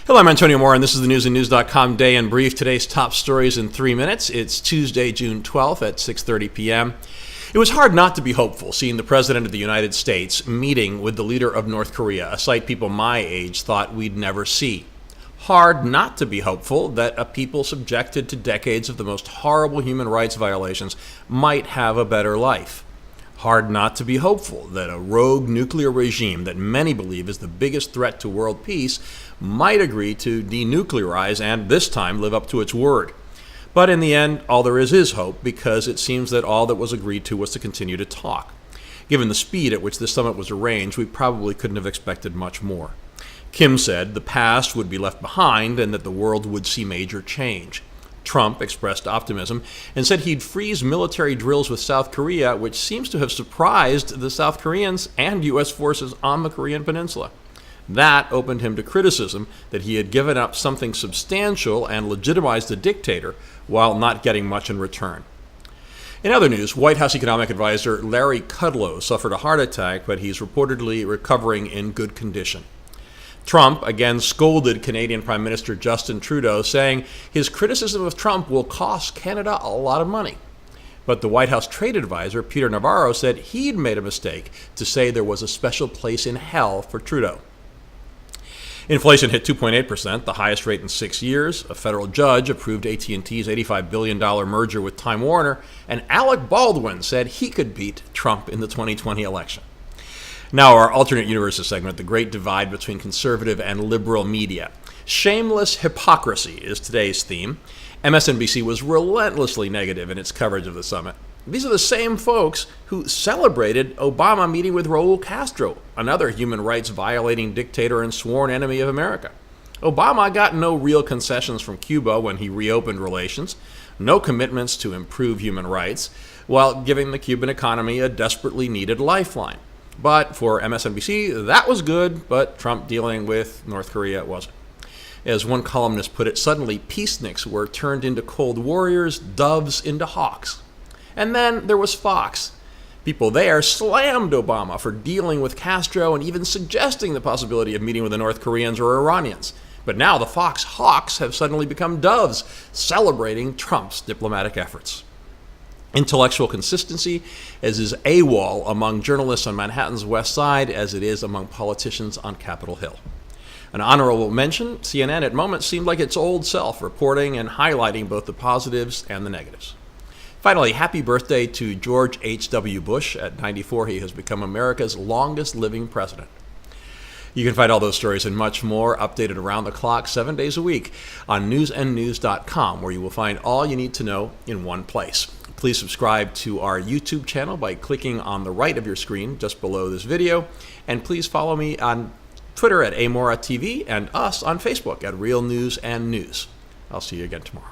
Hello, I'm Antonio Moore, and this is the newsandnews.com Day in Brief. Today's top stories in 3 minutes. It's Tuesday, June 12th at 6:30 p.m. It was hard not to be hopeful seeing the President of the United States meeting with the leader of North Korea, a sight people my age thought we'd never see. Hard not to be hopeful that a people subjected to decades of the most horrible human rights violations might have a better life. Hard not to be hopeful that a rogue nuclear regime that many believe is the biggest threat to world peace might agree to denuclearize and this time live up to its word. But in the end, all there is hope, because it seems that all that was agreed to was to continue to talk. Given the speed at which this summit was arranged, we probably couldn't have expected much more. Kim said the past would be left behind and that the world would see major change. Trump expressed optimism and said he'd freeze military drills with South Korea, which seems to have surprised the South Koreans and U.S. forces on the Korean Peninsula. That opened him to criticism that he had given up something substantial and legitimized a dictator while not getting much in return. In other news, White House economic advisor Larry Kudlow suffered a heart attack, but he's reportedly recovering in good condition. Trump again scolded Canadian Prime Minister Justin Trudeau, saying his criticism of Trump will cost Canada a lot of money. But the White House trade advisor, Peter Navarro, said he'd made a mistake to say there was a special place in hell for Trudeau. Inflation hit 2.8%, the highest rate in 6 years. A federal judge approved AT&T's $85 billion merger with Time Warner, and Alec Baldwin said he could beat Trump in the 2020 election. Now, our alternate universes segment, the great divide between conservative and liberal media. Shameless hypocrisy is today's theme. MSNBC was relentlessly negative in its coverage of the summit. These are the same folks who celebrated Obama meeting with Raul Castro, another human rights violating dictator and sworn enemy of America. Obama got no real concessions from Cuba when he reopened relations, no commitments to improve human rights, while giving the Cuban economy a desperately needed lifeline. But for MSNBC, that was good, but Trump dealing with North Korea wasn't. As one columnist put it, suddenly peaceniks were turned into cold warriors, doves into hawks. And then there was Fox. People there slammed Obama for dealing with Castro and even suggesting the possibility of meeting with the North Koreans or Iranians. But now the Fox hawks have suddenly become doves, celebrating Trump's diplomatic efforts. Intellectual consistency as is AWOL among journalists on Manhattan's West Side as it is among politicians on Capitol Hill. An honorable mention, CNN at moments seemed like its old self, reporting and highlighting both the positives and the negatives. Finally, happy birthday to George H.W. Bush. At 94, he has become America's longest living president. You can find all those stories and much more updated around the clock 7 days a week on newsandnews.com, where you will find all you need to know in one place. Please subscribe to our YouTube channel by clicking on the right of your screen just below this video. And please follow me on Twitter at AMoraTV and us on Facebook at Real News and News. I'll see you again tomorrow.